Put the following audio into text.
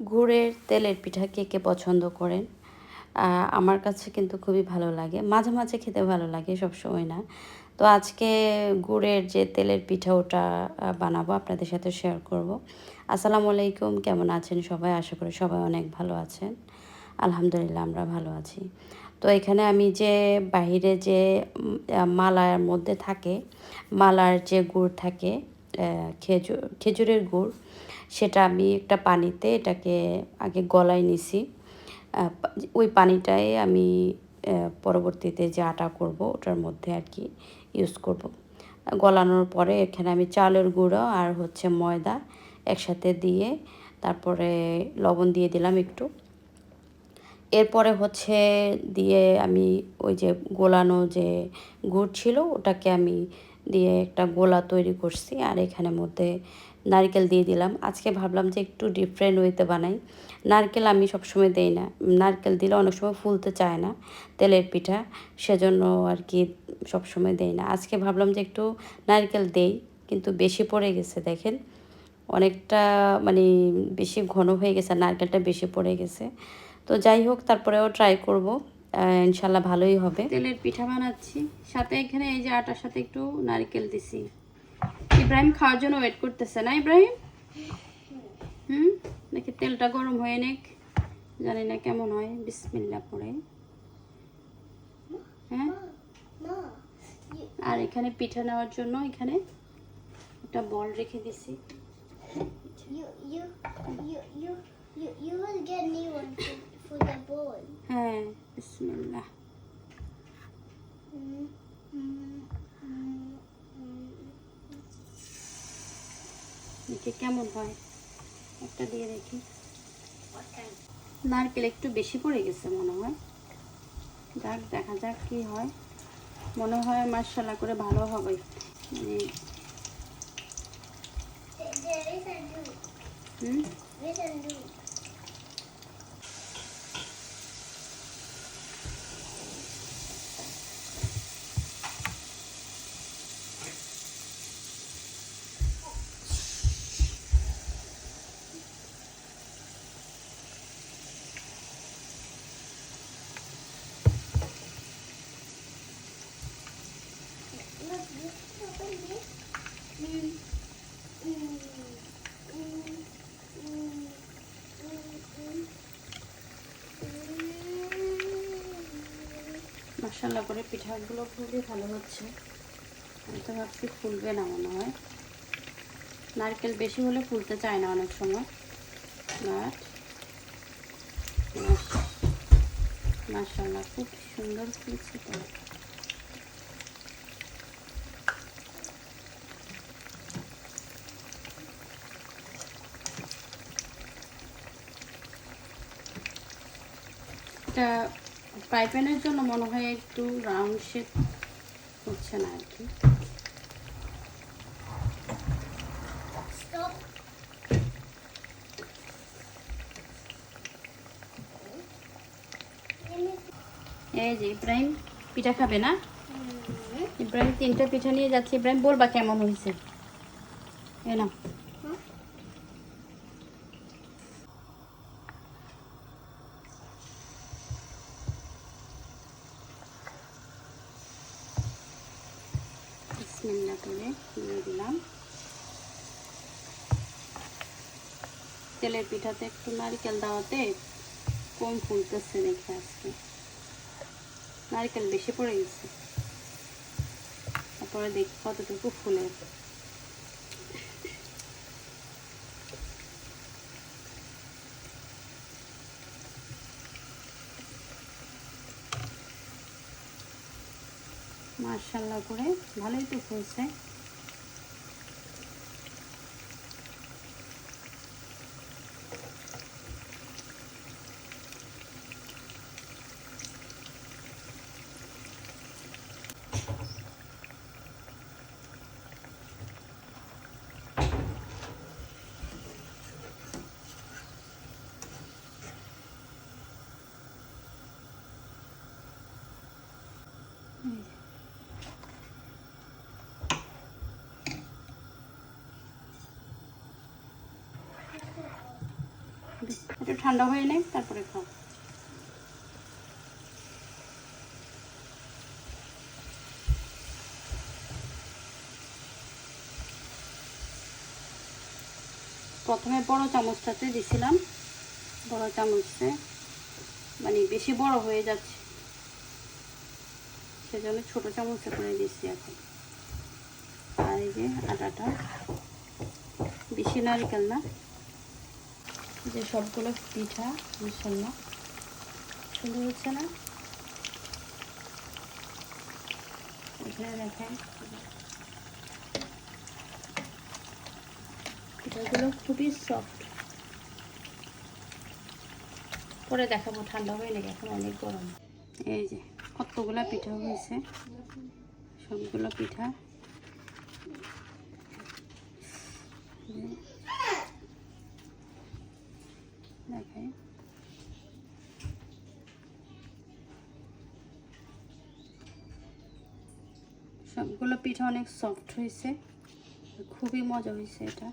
গুড়ের তেলের পিঠা কে কে পছন্দ করেন? আমার কাছে কিন্তু খুবই ভালো লাগে, মাঝে মাঝে খেতে ভালো লাগে, সবসময় না। তো আজকে গুড়ের যে তেলের পিঠা ওটা বানাবো, আপনাদের সাথে শেয়ার করব। আসসালামু আলাইকুম, কেমন আছেন সবাই? আশা করি সবাই অনেক ভালো আছেন। আলহামদুলিল্লাহ আমরা ভালো আছি। তো এখানে আমি যে বাহিরে যে মালার মধ্যে থাকে, মালার যে গুড় থাকে, খেজুরের গুড়, সেটা আমি একটা পানিতে এটাকে আগে গলায় নিছি। ওই পানিটাই আমি পরবর্তীতে যে আটা করব ওটার মধ্যে আর কি ইউজ করব। গলানোর পরে এখানে আমি চালের গুঁড়ো আর হচ্ছে ময়দা একসাথে দিয়ে, তারপরে লবণ দিয়ে দিলাম একটু। এরপরে হচ্ছে দিয়ে আমি ওই যে গোলানো যে গুড় ছিল ওটাকে আমি দিয়ে একটা গোলা তৈরি করছি, আর এখানের মধ্যে নারকেল দিয়ে দিলাম। আজকে ভাবলাম যে একটু ডিফারেন্ট ওয়েতে বানাই। নারকেল আমি সবসময় দেই না, নারকেল দিলে অনেক সময় ফুলতে চায় না তেলের পিঠা, সেজন্য আর কি সবসময় দেই না। আজকে ভাবলাম যে একটু নারকেল দেই, কিন্তু বেশি পড়ে গেছে দেখেন, অনেকটা মানে বেশি ঘন হয়ে গেছে, নারকেলটা বেশি পড়ে গেছে। তো যাই হোক, তারপরেও ট্রাই করব, ইনশাল্লাহ ভালোই হবে। তেলের পিঠা বানাচ্ছি, সাথে এখানে এই যে আটার সাথে একটু নারকেল দিছি। ইব্রাহিম খাওয়ার জন্য ওয়েট করতেছে না ইব্রাহিম? দেখি তেলটা গরম হয়ে নেক, জানি না কেমন হয়। বিসমিল্লাহ পড়ে। হ্যাঁ, আর এখানে পিঠা নেওয়ার জন্য এখানে একটা বল রেখে দিছি। You will get new one for the bowl. হ্যাঁ, বিসমিল্লাহ। দেখি কেমন হয়, একটা দিয়ে দেখি। নারকেল একটু বেশি পড়ে গেছে মনে হয়, যাক দেখা যাক কি হয়। মনে হয় মাশাআল্লাহ করে ভালো হবে। মানে মাশাআল্লাহ করে পিঠাগুলো খুবই ভালো হচ্ছে। আমি তো ভাবছি ফুলবে না মনে হয়, নারকেল বেশি হলে ফুলতে চায় না অনেক সময়। বাট মাশাআল্লাহ খুব সুন্দর ফুলছে তো। এটা ফ্রাই প্যানের জন্য মনে হয় একটু রাউন্ড শেপ হচ্ছে না আর কি। এই যে ইব্রাহিম পিঠা খাবে না? ইব্রাহিম 3টা পিঠা নিয়ে যাচ্ছে। ইব্রাহিম বলবা কেমন হয়েছে, এ না। বিসমিল্লাহ করে দিয়ে দিলাম। তেলের পিঠাতে একটু নারকেল দেওয়াতে কম ফুলতেছে দেখে আজকে, নারকেল বেশি পড়ে গেছে। তারপরে দেখি কতটুকু ফুলে। মাশাআল্লাহ করে ভালোই তো ফুলছে। একটু ঠান্ডা হয়ে নেই তারপরে খাও। প্রথমে বড় চামচটাতে দিছিলাম, বড় চামচে মানে বেশি বড় হয়ে যাচ্ছে, সেজন্য ছোট চামচে করে দিচ্ছি এখন। আর এই যে আটাটা বেশি নারকেল না, যে সবগুলো পিঠা মাশাআল্লাহ সুন্দর হচ্ছে না? এখানে দেখেন পিঠাগুলো খুবই সফট। পরে দেখাবো ঠান্ডা হয়ে নাকি, এখন অনেক গরম। এই যে কতগুলা পিঠা হয়েছে, সবগুলো পিঠা দেখাই। সবগুলো পিঠা অনেক সফট হয়েছে, খুবই মজা হয়েছে এটা।